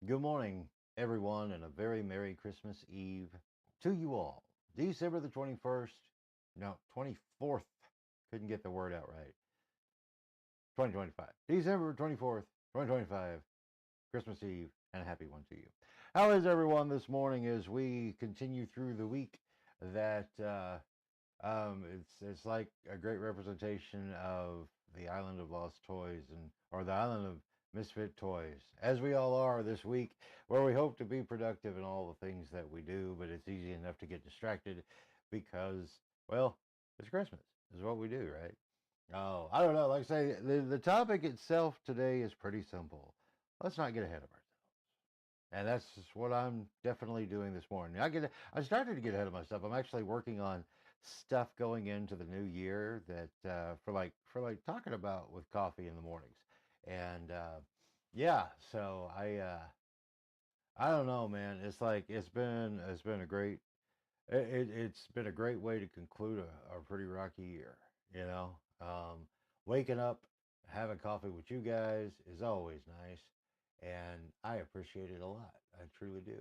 Good morning, everyone, and a very Merry Christmas Eve to you all. December the 21st, no, 24th, couldn't get the word out right. 2025. December 24th, 2025, Christmas Eve, and a happy one to you. How is everyone this morning as we continue through the week that it's like a great representation of the island of lost toys and or the island of misfit toys, as we all are this week, where we hope to be productive in all the things that we do, but it's easy enough to get distracted because, well, it's Christmas is what we do, right? Oh, I don't know. Like I say, the topic itself today is pretty simple. Let's not get ahead of ourselves. And that's just what I'm definitely doing this morning. I started to get ahead of myself. I'm actually working on stuff going into the new year that for like talking about with coffee in the mornings. And yeah, so I don't know, man. It's like it's been a great it's been a great way to conclude a pretty rocky year, you know. Waking up, having coffee with you guys is always nice, and I appreciate it a lot. I truly do.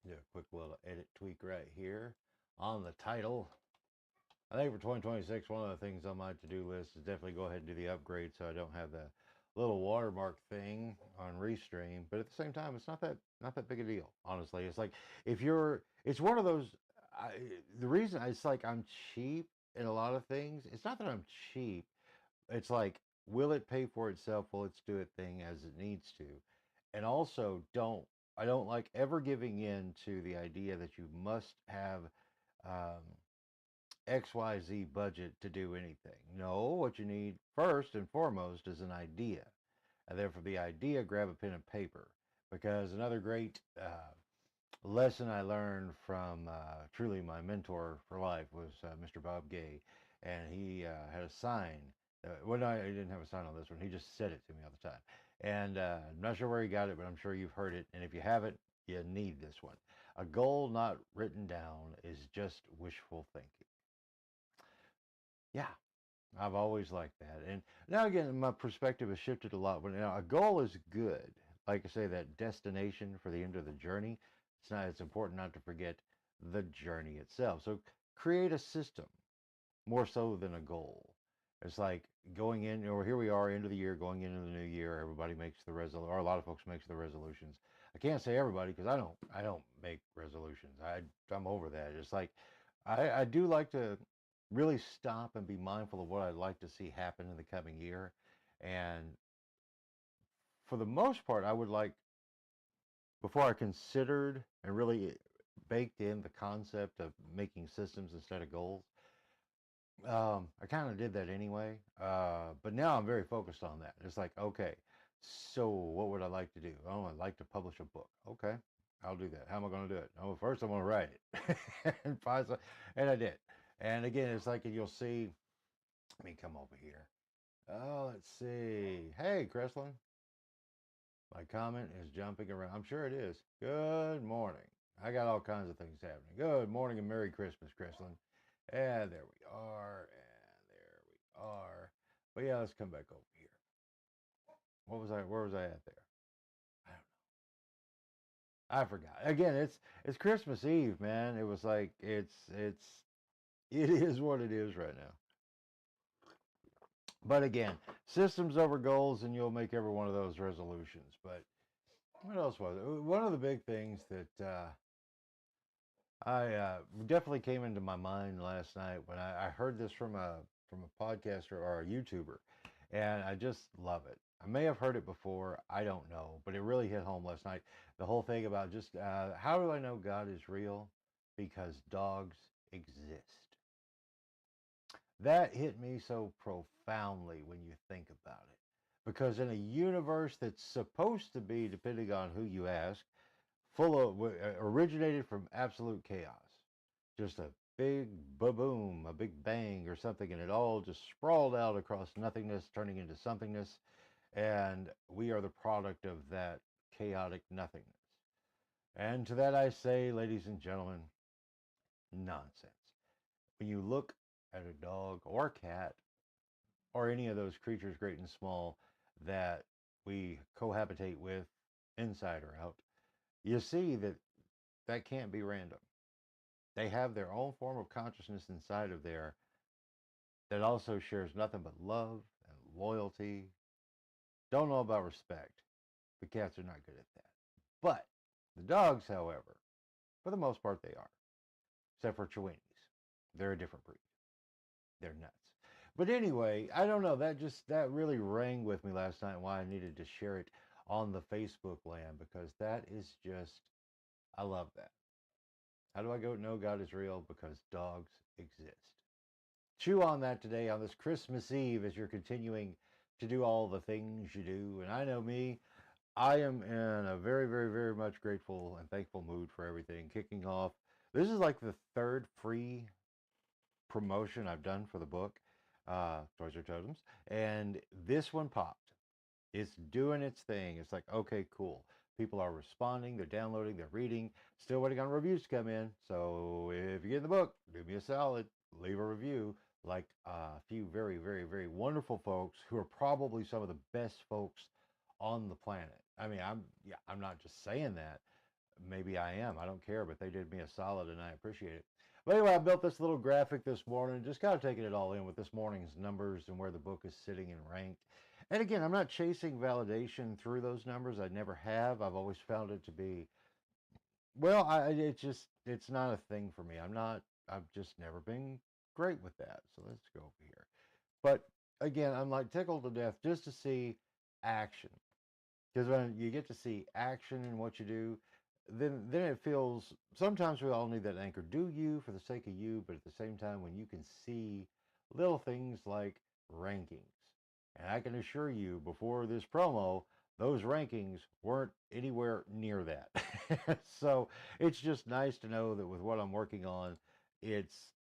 Do a quick little edit tweak right here on the title. I think for 2026, one of the things on my to-do list is definitely go ahead and do the upgrade so I don't have the little watermark thing on Restream. But at the same time, it's not that big a deal. Honestly, it's like if you're, it's one of those. I, the reason it's like I'm cheap in a lot of things. It's not that I'm cheap. It's like, will it pay for itself? Will it do it thing as it needs to? And also, I don't like ever giving in to the idea that you must have um, XYZ budget to do anything. No, what you need first and foremost is an idea. And then for the idea, grab a pen and paper. Because another great lesson I learned from truly my mentor for life was Mr. Bob Gay. And he had a sign. Well, no, he didn't have a sign on this one. He just said it to me all the time. And I'm not sure where he got it, but I'm sure you've heard it. And if you haven't, you need this one. A goal not written down is just wishful thinking. Yeah, I've always liked that. And now again, my perspective has shifted a lot. But now a goal is good. Like I say, that destination for the end of the journey. It's important not to forget the journey itself. So create a system more so than a goal. It's like going in, or here we are, end of the year, going into the new year. Everybody makes the resolution, or a lot of folks makes the resolutions. I can't say everybody because I don't make resolutions. I'm over that. It's like I do like to really stop and be mindful of what I'd like to see happen in the coming year. And for the most part, I would like, before I considered and really baked in the concept of making systems instead of goals, I kind of did that anyway. But now I'm very focused on that. It's like, okay, so what would I like to do? Oh, I'd like to publish a book. Okay, I'll do that. How am I going to do it? Oh, first I'm going to write it and find some, and I did. And again, it's like you'll see. Let me come over here. Oh, let's see. Hey, Kreslin. My comment is jumping around. I'm sure it is. Good morning. I got all kinds of things happening. Good morning and Merry Christmas, Kreslin. And there we are. And there we are. But yeah, let's come back over here. What was I? Where was I at there? I don't know. I forgot. Again, it's Christmas Eve, man. It was like it is what it is right now. But again, systems over goals, and you'll make every one of those resolutions. But what else was it? One of the big things that I definitely came into my mind last night when I heard this from a podcaster or a YouTuber, and I just love it. I may have heard it before, I don't know, but it really hit home last night. The whole thing about just how do I know God is real? Because dogs exist. That hit me so profoundly when you think about it. Because in a universe that's supposed to be, depending on who you ask, full of originated from absolute chaos. Just a big boom, a big bang or something, and it all just sprawled out across nothingness, turning into somethingness. And we are the product of that chaotic nothingness. And to that I say, ladies and gentlemen, nonsense. When you look at a dog or a cat or any of those creatures, great and small, that we cohabitate with, inside or out, you see that that can't be random. They have their own form of consciousness inside of there that also shares nothing but love and loyalty. Don't know about respect. The cats are not good at that. But the dogs, however, for the most part, they are, except for Chihuahuas. They're a different breed. They're nuts. But anyway, I don't know. That really rang with me last night. Why I needed to share it on the Facebook land, because that is just, I love that. How do I go know God is real? Because dogs exist. Chew on that today on this Christmas Eve as you're continuing to do all the things you do. And I know me, I am in a very, very, very much grateful and thankful mood for everything. Kicking off, this is like the third free promotion I've done for the book, Toys or Totems, and this one popped. It's doing its thing. It's like, okay, cool. People are responding, they're downloading, they're reading. Still waiting on reviews to come in. So if you get the book, do me a solid, leave a review. Like a few very, very, very wonderful folks who are probably some of the best folks on the planet. I mean, I'm not just saying that. Maybe I am. I don't care, but they did me a solid and I appreciate it. But anyway, I built this little graphic this morning, just kind of taking it all in with this morning's numbers and where the book is sitting and ranked. And again, I'm not chasing validation through those numbers. I never have. I've always found it to be, well, it's not a thing for me. I've just never been great with that. So let's go over here. But again, I'm like tickled to death just to see action. Because when you get to see action in what you do, then it feels, sometimes we all need that anchor. Do you for the sake of you, but at the same time when you can see little things like rankings. And I can assure you, before this promo, those rankings weren't anywhere near that. So it's just nice to know that with what I'm working on, it's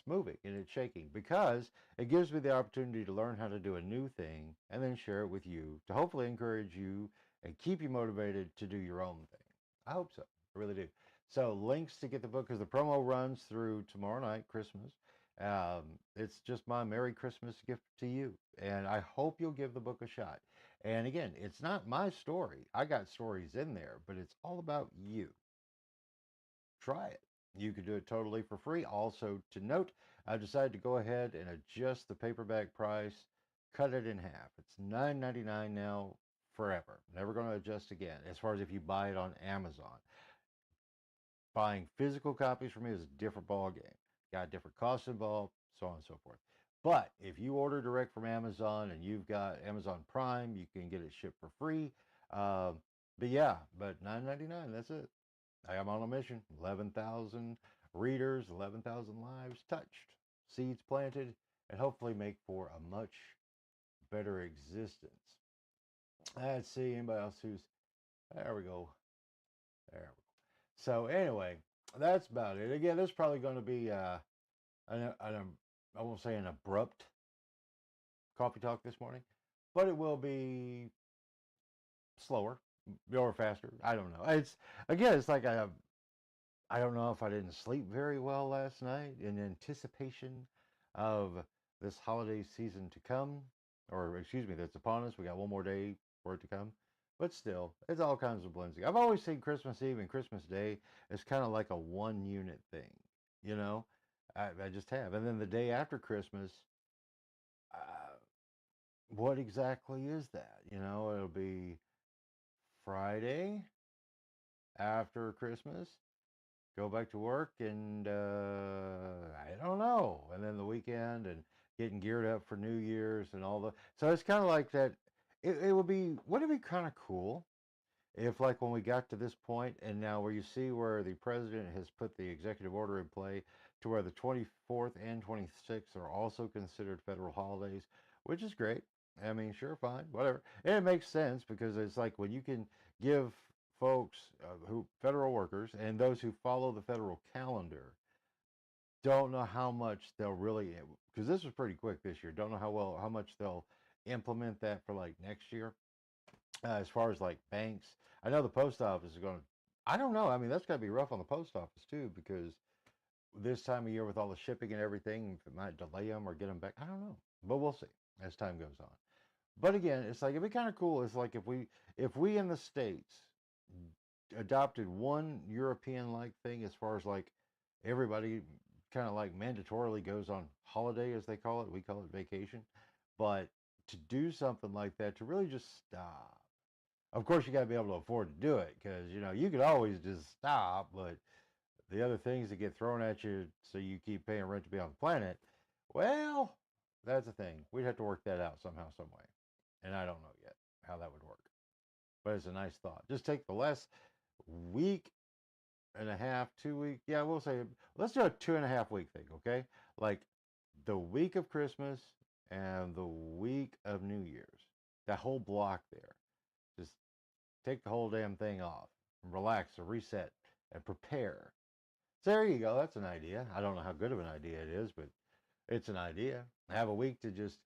moving and it's shaking, because it gives me the opportunity to learn how to do a new thing and then share it with you to hopefully encourage you and keep you motivated to do your own thing. I hope so. I really do. So links to get the book, because the promo runs through tomorrow night, Christmas. It's just my Merry Christmas gift to you. And I hope you'll give the book a shot. And again, it's not my story. I got stories in there, but it's all about you. Try it. You can do it totally for free. Also, to note, I decided to go ahead and adjust the paperback price, cut it in half. It's $9.99 now, forever. Never going to adjust again. As far as if you buy it on Amazon, buying physical copies for me is a different ball game. Got different costs involved, so on and so forth. But if you order direct from Amazon and you've got Amazon Prime, you can get it shipped for free. Uh, but yeah, but $9.99. That's it. I am on a mission. 11,000 readers, 11,000 lives touched, seeds planted, and hopefully make for a much better existence. Let's see anybody else who's, there we go. There we go. So anyway, that's about it. Again, this is probably going to be I won't say an abrupt coffee talk this morning, but it will be slower or faster. I don't know. It's again, it's like I don't know if I didn't sleep very well last night in anticipation of this holiday season to come, or excuse me, that's upon us. We got one more day for it to come. But still, it's all kinds of blending. I've always seen Christmas Eve and Christmas Day as kind of like a one unit thing, you know? I just have. And then the day after Christmas, uh, what exactly is that? You know, it'll be Friday after Christmas, go back to work, and I don't know. And then the weekend and getting geared up for New Year's and all the. So it's kind of like that. It would be, would it be kind of cool if, like, when we got to this point, and now where you see where the president has put the executive order in play to where the 24th and 26th are also considered federal holidays, which is great. I mean, sure, fine, whatever. And it makes sense because it's like when you can give folks who federal workers and those who follow the federal calendar don't know how much they'll really, because this was pretty quick this year, don't know how much they'll implement that for like next year. As far as like banks, I know the post office is going to, I don't know. I mean, that's got to be rough on the post office too, because this time of year with all the shipping and everything, if it might delay them or get them back, I don't know. But we'll see as time goes on. But again, it's like, it'd be kind of cool. It's like if we in the States adopted one European-like thing as far as like everybody kind of like mandatorily goes on holiday, as they call it. We call it vacation. But to do something like that, to really just stop. Of course, you got to be able to afford to do it because, you know, you could always just stop, but the other things that get thrown at you so you keep paying rent to be on the planet, well, that's a thing. We'd have to work that out somehow, some way. And I don't know yet how that would work. But it's a nice thought. Just take the last week and a half, 2 week. Yeah, we'll say let's do a 2.5 week thing, okay? Like the week of Christmas and the week of New Year's. That whole block there. Just take the whole damn thing off. And relax and reset and prepare. So there you go. That's an idea. I don't know how good of an idea it is, but it's an idea. Have a week to just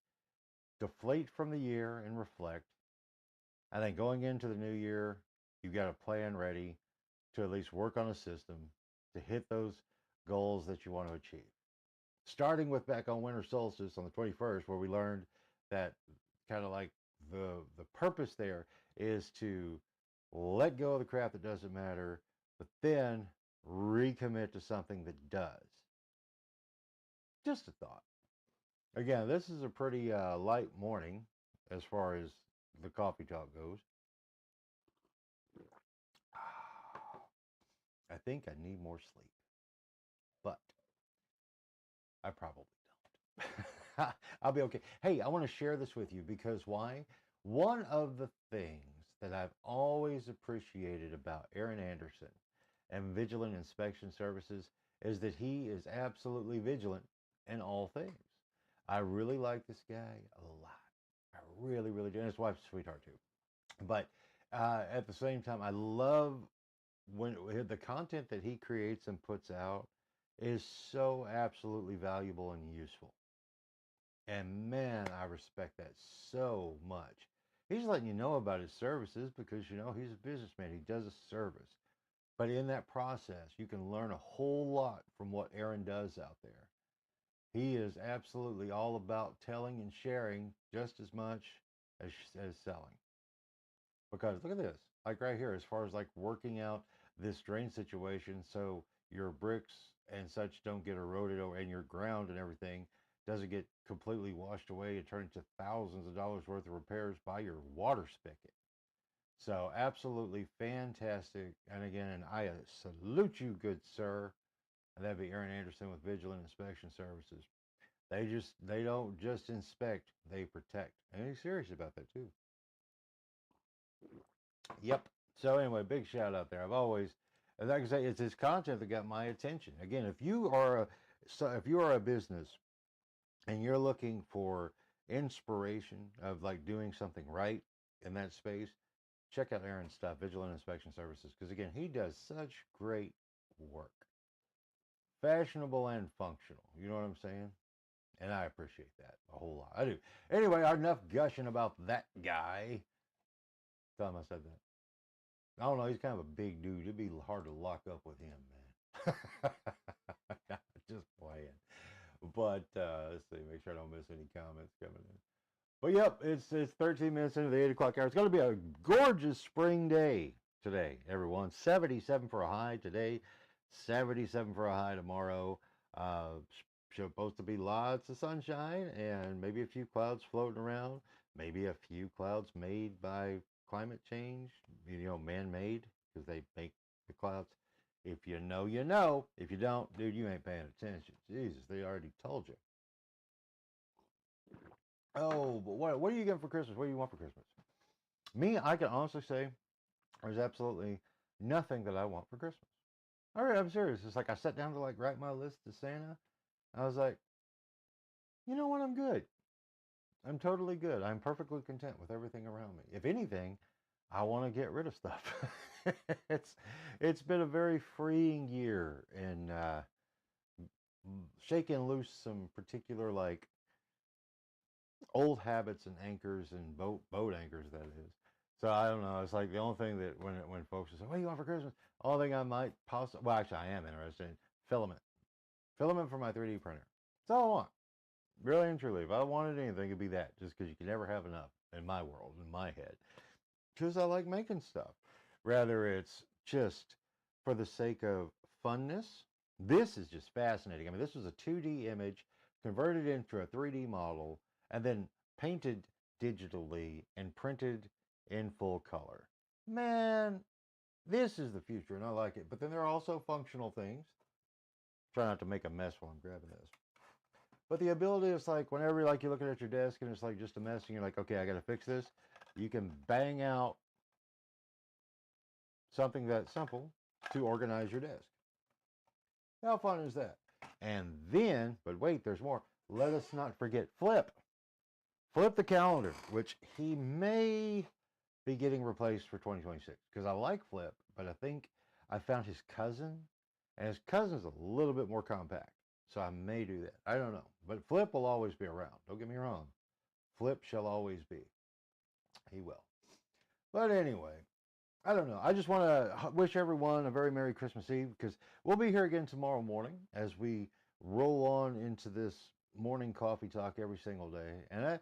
deflate from the year and reflect. And then going into the new year, you've got a plan ready to at least work on a system to hit those goals that you want to achieve. Starting with back on winter solstice on the 21st, where we learned that kind of like the purpose there is to let go of the crap that doesn't matter, but then recommit to something that does. Just a thought. Again, this is a pretty light morning as far as the coffee talk goes. I think I need more sleep, but I probably don't. I'll be okay. Hey, I want to share this with you because why? One of the things that I've always appreciated about Aaron Anderson and Vigilant Inspection Services is that he is absolutely vigilant in all things. I really like this guy a lot. I really, really do. And his wife's a sweetheart too. But at the same time, I love when the content that he creates and puts out is so absolutely valuable and useful. And man, I respect that so much. He's letting you know about his services because, you know, he's a businessman. He does a service. But in that process, you can learn a whole lot from what Aaron does out there. He is absolutely all about telling and sharing just as much as selling. Because look at this, like right here, as far as like working out this drain situation so your bricks and such don't get eroded over and your ground and everything doesn't get completely washed away and turn into thousands of dollars worth of repairs by your water spigot. So absolutely fantastic. And again, I salute you, good sir. And that'd be Aaron Anderson with Vigilant Inspection Services. They don't just inspect, they protect. And he's serious about that too. Yep. So anyway, big shout out there. I've always, like I say, it's his content that got my attention. Again, if you are a business and you're looking for inspiration of like doing something right in that space, check out Aaron's stuff, Vigilant Inspection Services, because again, he does such great work, fashionable and functional. You know what I'm saying? And I appreciate that a whole lot. I do. Anyway, enough gushing about that guy. Tell him I said that. I don't know. He's kind of a big dude. It'd be hard to lock up with him, man. Just playing. But let's see. Make sure I don't miss any comments coming in. But yep, it's 13 minutes into the 8 o'clock hour. It's going to be a gorgeous spring day today, everyone. 77 for a high today. 77 for a high tomorrow. Supposed to be lots of sunshine and maybe a few clouds floating around. Maybe a few clouds made by climate change, you know, man-made, because they make the clouds. If you know, you know. If you don't, dude, you ain't paying attention. Jesus, they already told you. Oh, but what are you getting for Christmas? What do you want for Christmas? Me, I can honestly say there's absolutely nothing that I want for Christmas. All right, I'm serious. It's like I sat down to like write my list to Santa. I was like, you know what? I'm good. I'm totally good. I'm perfectly content with everything around me. If anything, I want to get rid of stuff. it's it's been a very freeing year and shaking loose some particular like old habits and anchors and boat anchors, that is. So I don't know. It's like the only thing that when folks say, "What do you want for Christmas?" Only thing I might possibly, well, actually, I am interested in filament. Filament for my 3D printer. That's all I want. Really and truly, if I wanted anything, it'd be that. Just because you can never have enough in my world, in my head. Because I like making stuff. Rather it's just for the sake of funness. This is just fascinating. I mean, this was a 2D image converted into a 3D model and then painted digitally and printed in full color. Man, this is the future and I like it. But then there are also functional things. Try not to make a mess while I'm grabbing this. But the ability is like whenever like you're looking at your desk and it's like just a mess and you're like, okay, I got to fix this. You can bang out something that simple to organize your desk. How fun is that? And then, but wait, there's more. Let us not forget Flip. Flip the calendar, which he may be getting replaced for 2026 because I like Flip, but I think I found his cousin, and his cousin's a little bit more compact. So I may do that. I don't know. But Flip will always be around. Don't get me wrong. Flip shall always be. He will. But anyway, I don't know. I just want to wish everyone a very Merry Christmas Eve because we'll be here again tomorrow morning as we roll on into this morning coffee talk every single day. And I,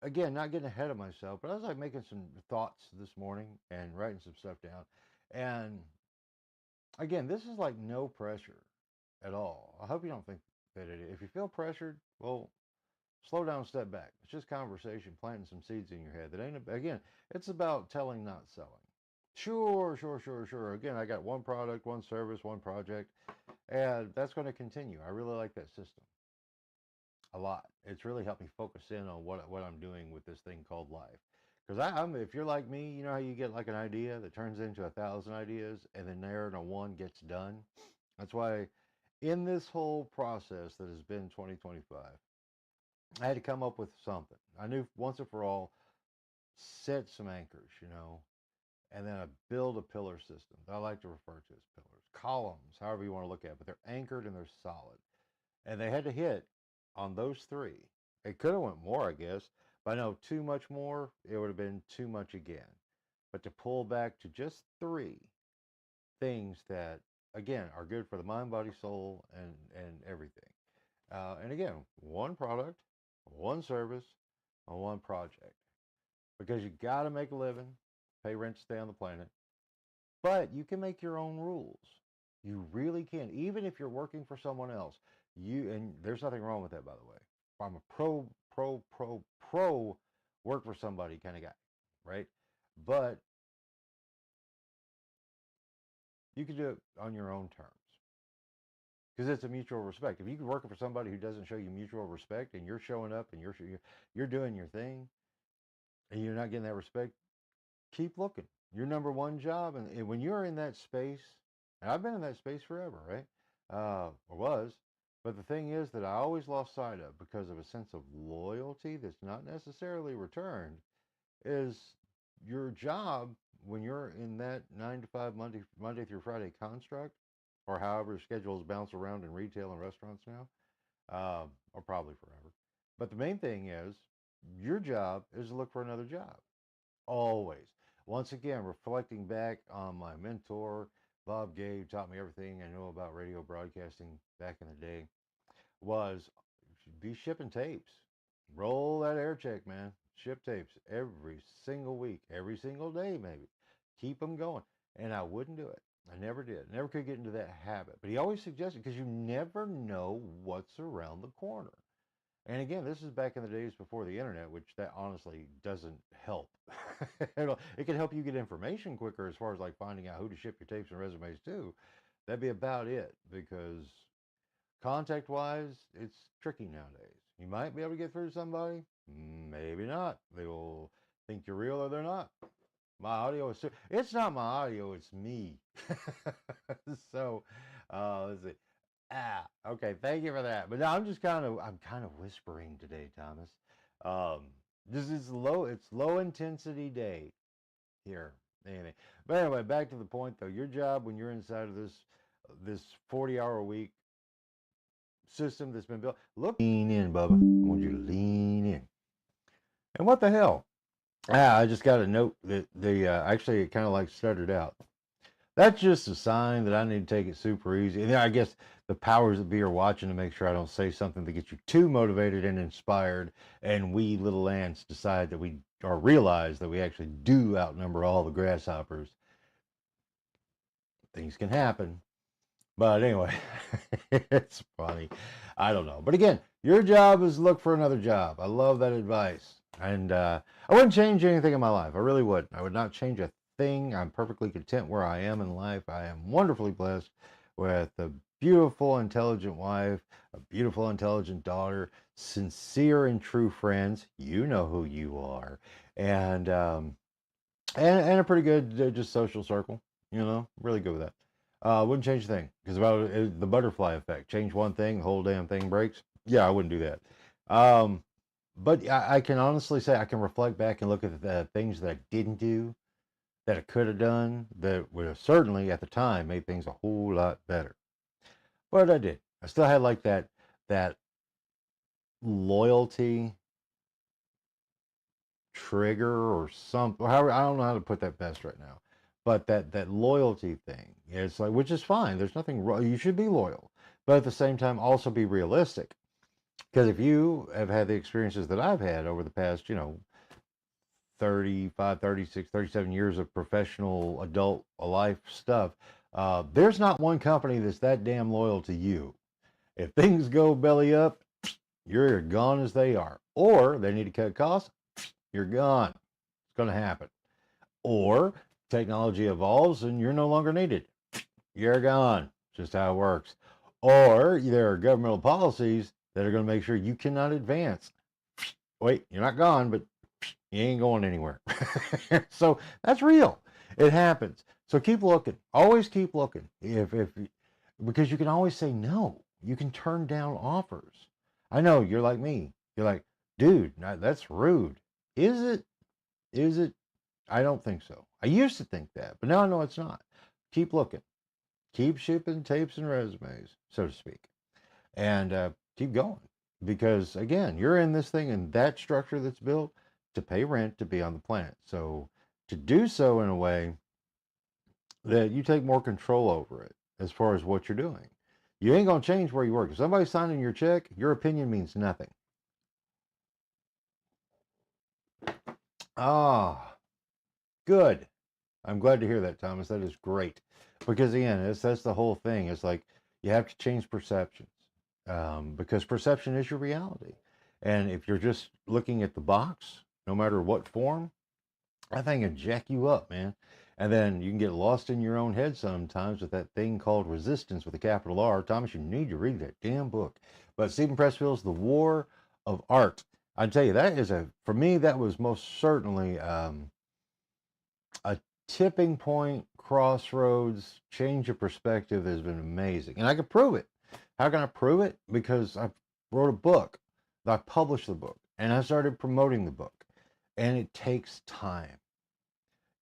again, not getting ahead of myself, but I was like making some thoughts this morning and writing some stuff down. And again, this is like no pressure at all. I hope you don't think that it is. If you feel pressured, well, slow down, step back. It's just conversation, planting some seeds in your head. That ain't, again, it's about telling, not selling. Sure. Again, I got one product, one service, one project, and that's going to continue. I really like that system a lot. It's really helped me focus in on what I'm doing with this thing called life. Because I'm, if you're like me, you know how you get like an idea that turns into 1,000 ideas, and then there no one gets done. That's why in this whole process that has been 2025, I had to come up with something. I knew once and for all, set some anchors, and then I build a pillar system that I like to refer to as pillars, columns, however you want to look at it, but they're anchored and they're solid. And they had to hit on those three. It could have went more, I guess, but I know too much more, it would have been too much again. But to pull back to just three things that, again, are good for the mind, body, soul, and everything. And again, one product, one service, and one project. Because you got to make a living, pay rent to stay on the planet. But you can make your own rules. You really can. Even if you're working for someone else, and there's nothing wrong with that, by the way. I'm a pro work for somebody kind of guy, right? But you can do it on your own terms because it's a mutual respect. If you can work for somebody who doesn't show you mutual respect, and you're showing up and you're doing your thing, and you're not getting that respect, keep looking. Your number one job, and when you're in that space, and I've been in that space forever, right? Or was. But the thing is that I always lost sight of because of a sense of loyalty that's not necessarily returned is your job when you're in that 9 to 5 Monday through Friday construct, or however schedules bounce around in retail and restaurants now, or probably forever. But the main thing is your job is to look for another job. Always. Once again, reflecting back on my mentor, Bob Gabe, taught me everything I know about radio broadcasting back in the day, was be shipping tapes. Roll that air check, man. Ship tapes every single week, every single day, maybe. Keep them going. And I wouldn't do it. I never did. Never could get into that habit. But he always suggested, because you never know what's around the corner. And again, this is back in the days before the internet, which that honestly doesn't help. It can help you get information quicker as far as like finding out who to ship your tapes and resumes to. That'd be about it, because contact wise, it's tricky nowadays. You might be able to get through to somebody, maybe not. They will think you're real or they're not. My audio is, it's not my audio, it's me. So, let's see. Okay. Thank you for that. But now I'm kind of whispering today, Thomas. This is it's low intensity day here. Anyway, but anyway, back to the point though. Your job when you're inside of this 40-hour a week system that's been built. Lean in, Bubba. I want you to lean in. And what the hell? I just got a note that actually it kind of like stuttered out. That's just a sign that I need to take it super easy. And then I guess the powers that be are watching to make sure I don't say something that gets you too motivated and inspired, and we little ants decide that realize that we actually do outnumber all the grasshoppers. things can happen. But anyway, it's funny. I don't know. But again, your job is look for another job. I love that advice. And I wouldn't change anything in my life. I really would. I would not change a thing. I'm perfectly content where I am in life. I am wonderfully blessed with a beautiful, intelligent wife, a beautiful, intelligent daughter, sincere and true friends. You know who you are. And and a pretty good just social circle. You know, really good with that. Wouldn't change a thing because about the butterfly effect. Change one thing, the whole damn thing breaks. Yeah, I wouldn't do that. Um, but I can honestly say I can reflect back and look at the things that I didn't do that I could have done that would have certainly at the time made things a whole lot better. But I did. I still had like that loyalty trigger or something. However, I don't know how to put that best right now, but that loyalty thing, it's like, which is fine. There's nothing wrong. You should be loyal, but at the same time, also be realistic. Because if you have had the experiences that I've had over the past, 35, 36, 37 years of professional adult life stuff, there's not one company that's that damn loyal to you. If things go belly up, you're gone as they are. Or they need to cut costs, you're gone. It's going to happen. Or technology evolves and you're no longer needed. You're gone. Just how it works. Or there are governmental policies that are going to make sure you cannot advance. Wait, you're not gone, but you ain't going anywhere. So that's real. It happens. So keep looking. Always keep looking. If because you can always say no. You can turn down offers. I know you're like me. You're like, dude, that's rude. Is it? Is it? I don't think so. I used to think that, but now I know it's not. Keep looking. Keep shipping tapes and resumes, so to speak, and keep going. Because again, you're in this thing and that structure that's built to pay rent to be on the planet. So to do so in a way that you take more control over it as far as what you're doing. You ain't gonna change where you work. If somebody's signing your check, your opinion means nothing. Ah, good. I'm glad to hear that, Thomas. That is great. Because again, that's the whole thing. It's like you have to change perceptions because perception is your reality. And if you're just looking at the box, no matter what form, that thing can jack you up, man. And then you can get lost in your own head sometimes with that thing called resistance with a capital R. Thomas, you need to read that damn book. But Stephen Pressfield's The War of Art. I tell you, that is for me, that was most certainly a tipping point, crossroads, change of perspective has been amazing. And I can prove it. How can I prove it? Because I wrote a book. I published the book and I started promoting the book. And it takes time.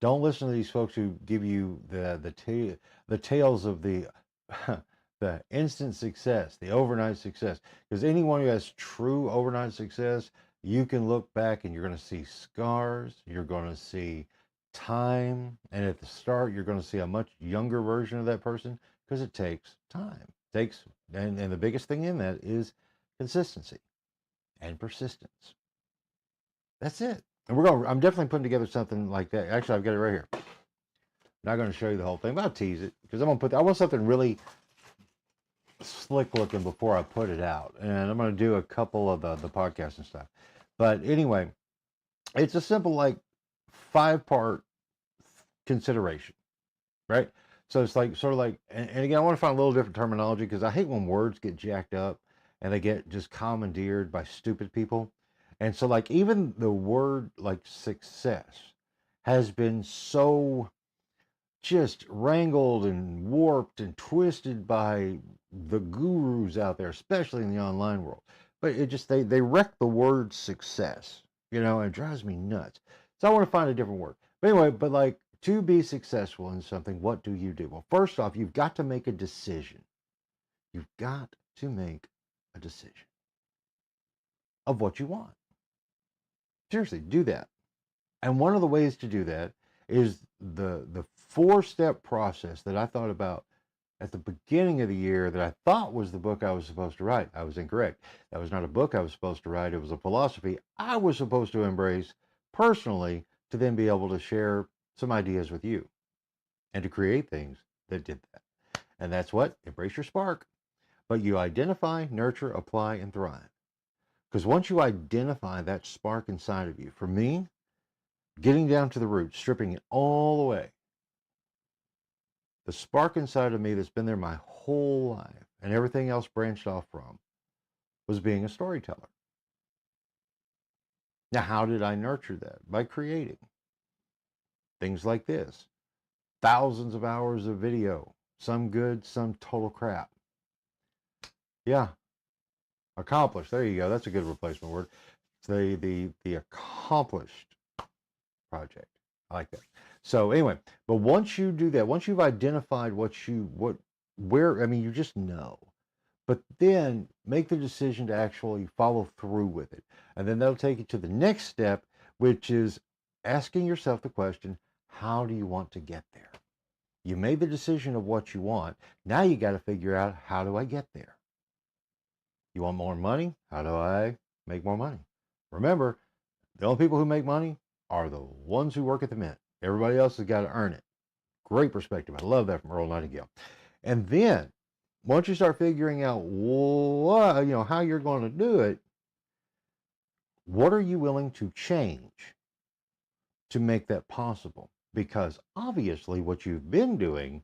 Don't listen to these folks who give you the tales of the the instant success, the overnight success. Because anyone who has true overnight success, you can look back and you're going to see scars. You're going to see time, and at the start, you're going to see a much younger version of that person because it takes time. It takes and the biggest thing in that is consistency and persistence. That's it. And I'm definitely putting together something like that. Actually, I've got it right here. I'm not going to show you the whole thing, but I'll tease it because I want something really slick looking before I put it out. And I'm going to do a couple of the podcasts and stuff. But anyway, it's a simple, like, 5-part consideration, right? So it's like, sort of like, and again, I want to find a little different terminology because I hate when words get jacked up and they get just commandeered by stupid people. And so, like, even the word like success has been so just wrangled and warped and twisted by the gurus out there, especially in the online world. But it just, they wreck the word success, and it drives me nuts. So I want to find a different word. But anyway, but like, to be successful in something, what do you do? Well, first off, you've got to make a decision. You've got to make a decision of what you want. Seriously, do that. And one of the ways to do that is the 4-step process that I thought about at the beginning of the year that I thought was the book I was supposed to write. I was incorrect. That was not a book I was supposed to write. It was a philosophy I was supposed to embrace personally to then be able to share some ideas with you and to create things that did that. And that's what? Embrace your spark. But you identify, nurture, apply, and thrive. Because once you identify that spark inside of you, for me, getting down to the root, stripping it all away, the spark inside of me that's been there my whole life and everything else branched off from was being a storyteller. Now, how did I nurture that? By creating things like this. Thousands of hours of video, some good, some total crap. Yeah, accomplished. There you go. That's a good replacement word. The accomplished project. I like that. So anyway, but once you do that, once you've identified where, I mean, you just know, but then make the decision to actually follow through with it. And then that'll take you to the next step, which is asking yourself the question, how do you want to get there? You made the decision of what you want. Now you got to figure out, how do I get there? You want more money? How do I make more money? Remember, the only people who make money are the ones who work at the mint. Everybody else has got to earn it. Great perspective. I love that from Earl Nightingale. And then once you start figuring out what, how you're going to do it, what are you willing to change to make that possible? Because obviously what you've been doing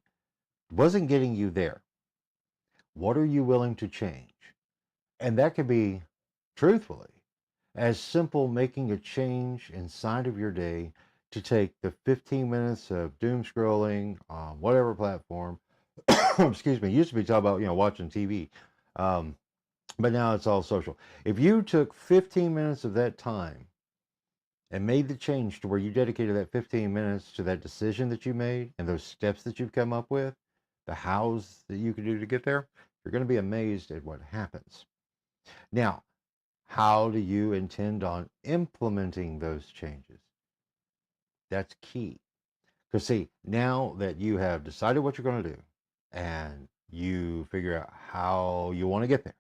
wasn't getting you there. What are you willing to change? And that could be, truthfully, as simple making a change inside of your day to take the 15 minutes of doom scrolling on whatever platform. Excuse me. It used to be talking about, watching TV. But now it's all social. If you took 15 minutes of that time and made the change to where you dedicated that 15 minutes to that decision that you made and those steps that you've come up with, the hows that you can do to get there, you're going to be amazed at what happens. Now, how do you intend on implementing those changes? That's key. Because see, now that you have decided what you're going to do and you figure out how you want to get there,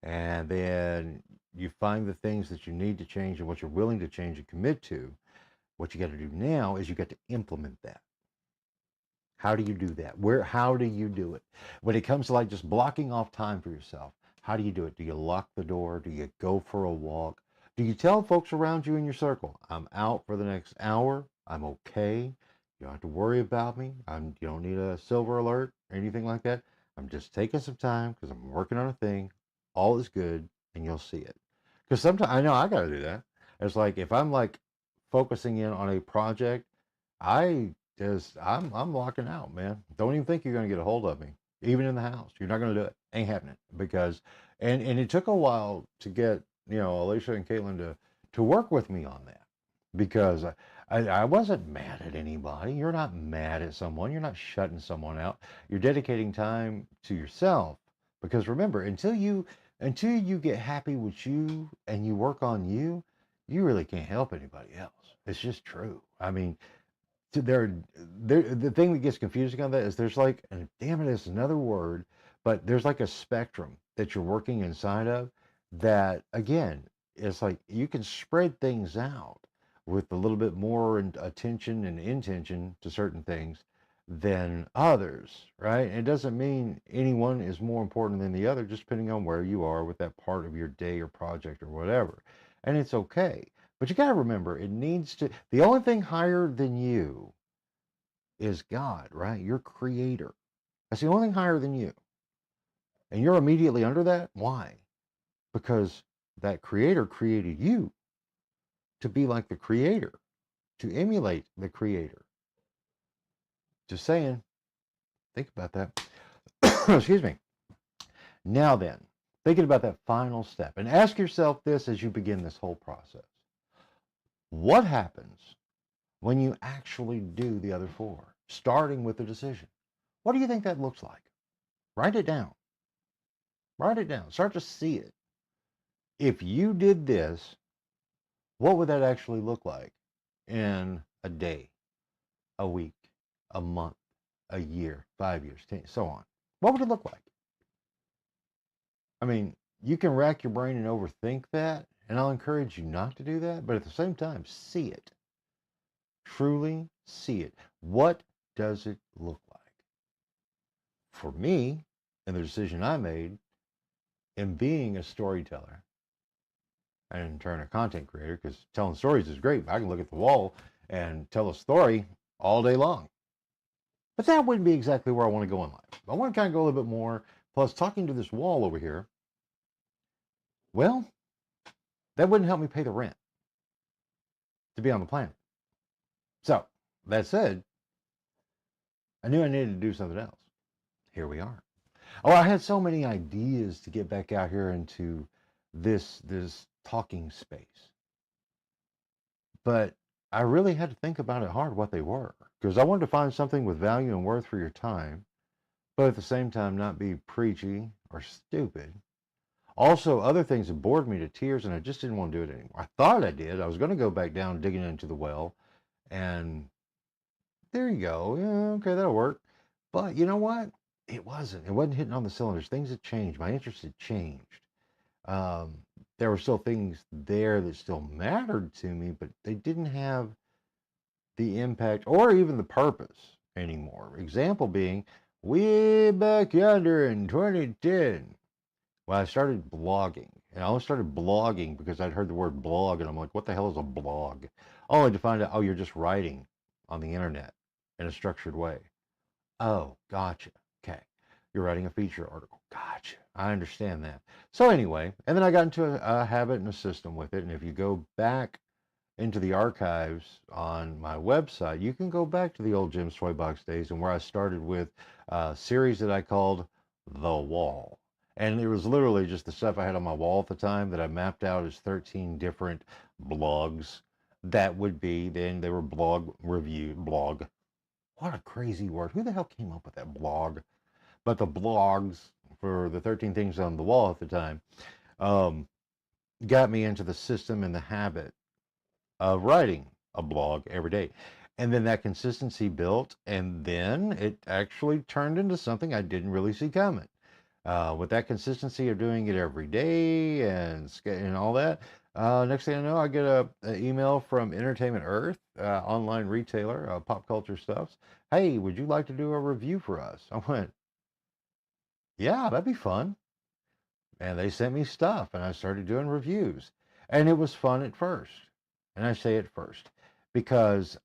and then you find the things that you need to change and what you're willing to change and commit to, what you got to do now is you got to implement that. How do you do that? How do you do it? When it comes to like just blocking off time for yourself, how do you do it? Do you lock the door? Do you go for a walk? Do you tell folks around you in your circle, I'm out for the next hour, I'm okay, you don't have to worry about me, you don't need a silver alert or anything like that, I'm just taking some time because I'm working on a thing, all is good, and you'll see it. Because sometimes I know I got to do that. It's like if I'm like focusing in on a project, I'm locking out, man. Don't even think you're going to get a hold of me, even in the house. You're not going to do it. Ain't happening. Because and it took a while to get Alicia and Caitlin to work with me on that, because I wasn't mad at anybody. You're not mad at someone. You're not shutting someone out. You're dedicating time to yourself. Because remember, until you get happy with you and you work on you, you really can't help anybody else. It's just true. I mean, the thing that gets confusing on that is there's like, and damn it, it's another word, but there's like a spectrum that you're working inside of that, again, it's like you can spread things out with a little bit more attention and intention to certain things than others, right? It doesn't mean anyone is more important than the other, just depending on where you are with that part of your day or project or whatever. And it's okay. But you got to remember, the only thing higher than you is God, right? Your creator. That's the only thing higher than you. And you're immediately under that. Why? Because that creator created you to be like the creator, to emulate the creator. Just saying. Think about that. Excuse me. Now then, thinking about that final step, and ask yourself this as you begin this whole process. What happens when you actually do the other four, starting with the decision? What do you think that looks like? Write it down. Write it down. Start to see it. If you did this, what would that actually look like in a day, a week, a month, a year, 5 years, 10, so on? What would it look like? I mean, you can rack your brain and overthink that, and I'll encourage you not to do that, but at the same time, see it. Truly see it. What does it look like? for me and the decision I made in being a storyteller and in turn a content creator, because telling stories is great. I can look at the wall and tell a story all day long. But that wouldn't be exactly where I want to go in life. I want to kind of go a little bit more. Plus, talking to this wall over here, well, that wouldn't help me pay the rent to be on the planet. So, that said, I knew I needed to do something else. Here we are. Oh, I had so many ideas to get back out here into this talking space. But I really had to think about it hard what they were, because I wanted to find something with value and worth for your time, but at the same time not be preachy or stupid. Also, other things have bored me to tears, and I just didn't want to do it anymore. I thought I did. I was going to go back down digging into the well, and there you go. Yeah, okay, that'll work. But you know what? It wasn't. It wasn't hitting on the cylinders. Things had changed. My interest had changed. Um, there were still things there that still mattered to me, but they didn't have the impact or even the purpose anymore. Example being, way back yonder in 2010, well, I started blogging. And I only started blogging because I'd heard the word blog, and I'm like, what the hell is a blog? Only to find out, oh, you're just writing on the internet in a structured way. Oh, gotcha. Okay. You're writing a feature article. Gotcha. I understand that. So anyway, and then I got into a habit and a system with it. And if you go back into the archives on my website, you can go back to the old Jim's Toy Box days and where I started with a series that I called The Wall. And it was literally just the stuff I had on my wall at the time that I mapped out as 13 different blogs that would be, then they were blog. What a crazy word. Who the hell came up with that blog? But the blogs for the 13 things on the wall at the time got me into the system and the habit of writing a blog every day. And then that consistency built, and then it actually turned into something I didn't really see coming. With that consistency of doing it every day and all that, next thing I know, I get an email from Entertainment Earth, online retailer, pop culture stuffs. Hey, would you like to do a review for us? I went, yeah, that'd be fun. And they sent me stuff, and I started doing reviews. And it was fun at first. And I say at first because,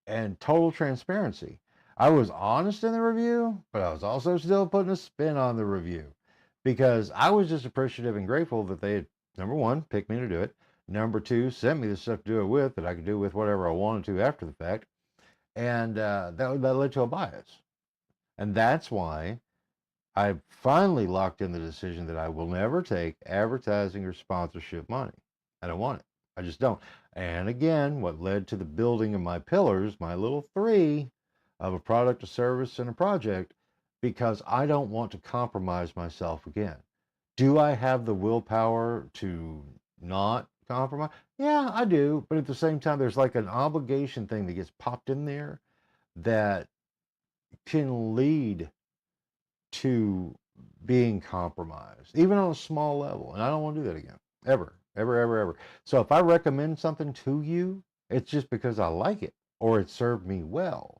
and total transparency, I was honest in the review, but I was also still putting a spin on the review because I was just appreciative and grateful that they had, number one, picked me to do it. Number two, sent me the stuff to do it with that I could do with whatever I wanted to after the fact. And that led to a bias. And that's why I finally locked in the decision that I will never take advertising or sponsorship money. I don't want it. I just don't. And again, what led to the building of my pillars, my little three of a product, a service, and a project, because I don't want to compromise myself again. Do I have the willpower to not compromise? Yeah, I do. But at the same time, there's like an obligation thing that gets popped in there that can lead to being compromised, even on a small level. And I don't want to do that again, ever, ever, ever, ever. So if I recommend something to you, it's just because I like it or it served me well.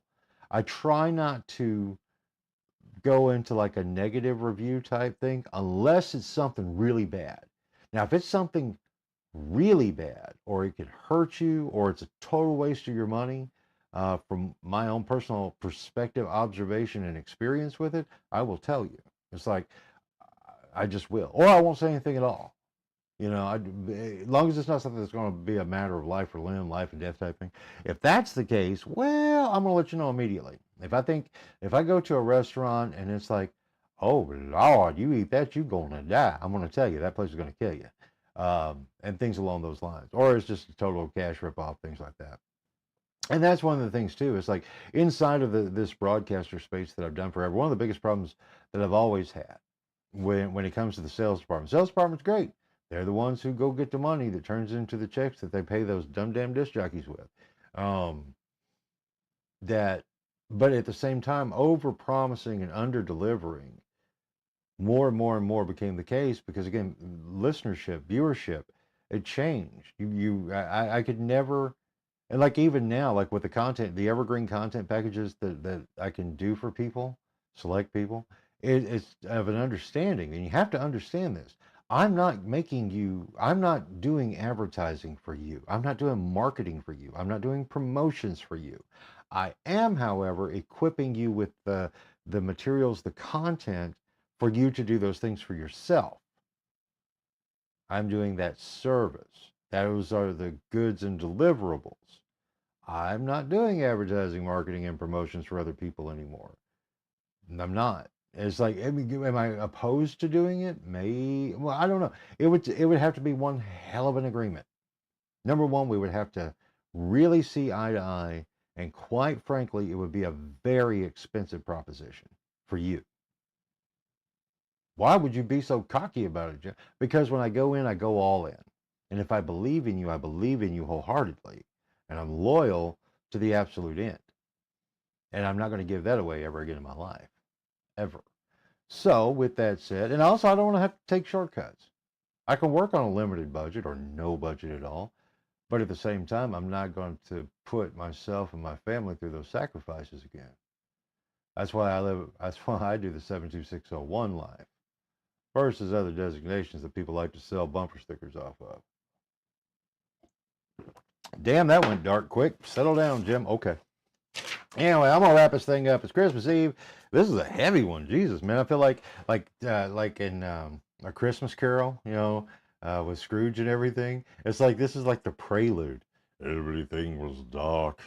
I try not to go into like a negative review type thing unless it's something really bad. Now, if it's something really bad or it could hurt you or it's a total waste of your money, from my own personal perspective, observation, and experience with it, I will tell you. It's like, I just will. Or I won't say anything at all. You know, as long as it's not something that's going to be a matter of life or limb, life and death type thing. If that's the case, well, I'm going to let you know immediately. If I go to a restaurant and it's like, oh, Lord, you eat that, you're going to die. I'm going to tell you, that place is going to kill you. And things along those lines. Or it's just a total cash ripoff, things like that. And that's one of the things too. It's like inside of this broadcaster space that I've done forever. One of the biggest problems that I've always had when it comes to the sales department. Sales department's great. They're the ones who go get the money that turns into the checks that they pay those dumb damn disc jockeys with. That, but at the same time, over promising and under delivering more and more and more became the case because again, listenership, viewership, it changed. I could never. And like even now, like with the content, the evergreen content packages that I can do for people, select people, it's of an understanding, and you have to understand this. I'm not doing advertising for you. I'm not doing marketing for you. I'm not doing promotions for you. I am, however, equipping you with the materials, the content for you to do those things for yourself. I'm doing that service. Those are the goods and deliverables. I'm not doing advertising, marketing, and promotions for other people anymore. I'm not. It's like, am I opposed to doing it? Well, I don't know. It would have to be one hell of an agreement. Number one, we would have to really see eye to eye, and quite frankly, it would be a very expensive proposition for you. Why would you be so cocky about it, Jim? Because when I go in, I go all in. And if I believe in you, I believe in you wholeheartedly. And I'm loyal to the absolute end. And I'm not going to give that away ever again in my life. Ever. So, with that said, and also I don't want to have to take shortcuts. I can work on a limited budget or no budget at all. But at the same time, I'm not going to put myself and my family through those sacrifices again. That's why I do the 72601 life versus other designations that people like to sell bumper stickers off of. Damn, that went dark quick. Settle down, Jim. Okay. Anyway, I'm gonna wrap this thing up. It's Christmas Eve. This is a heavy one. Jesus, man, I feel like in A Christmas Carol, with Scrooge and everything. It's like this is like the prelude. Everything was dark,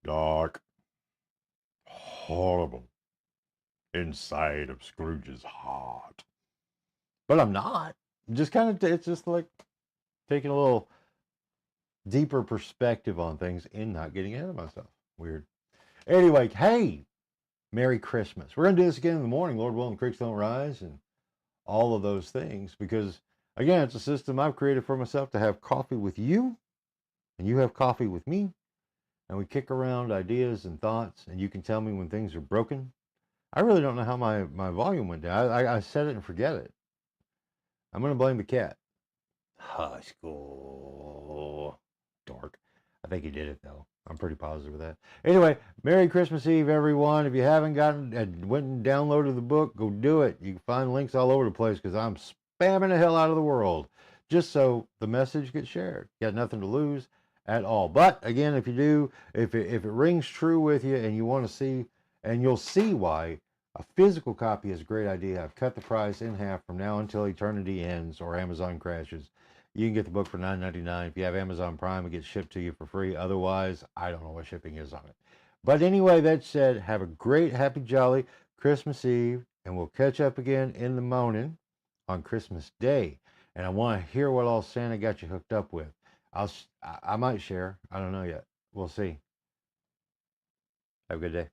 dark, horrible inside of Scrooge's heart. But I'm not. Just kind of, it's just like taking a little deeper perspective on things and not getting ahead of myself. Weird. Anyway, hey, Merry Christmas. We're going to do this again in the morning, Lord willing, the creeks don't rise, and all of those things, because, again, it's a system I've created for myself to have coffee with you, and you have coffee with me, and we kick around ideas and thoughts, and you can tell me when things are broken. I really don't know how my volume went down. I said it and forget it. I'm going to blame the cat. High school. Dark. I think he did it, though. I'm pretty positive of that. Anyway, Merry Christmas Eve, everyone. If you haven't went and downloaded the book, go do it. You can find links all over the place because I'm spamming the hell out of the world just so the message gets shared. You got nothing to lose at all. But again, if you do, if it rings true with you and you want to see, and you'll see why a physical copy is a great idea. I've cut the price in half from now until eternity ends or Amazon crashes. You can get the book for $9.99. If you have Amazon Prime, it gets shipped to you for free. Otherwise, I don't know what shipping is on it. But anyway, that said, have a great, happy, jolly Christmas Eve, and we'll catch up again in the morning on Christmas Day. And I want to hear what all Santa got you hooked up with. I might share. I don't know yet. We'll see. Have a good day.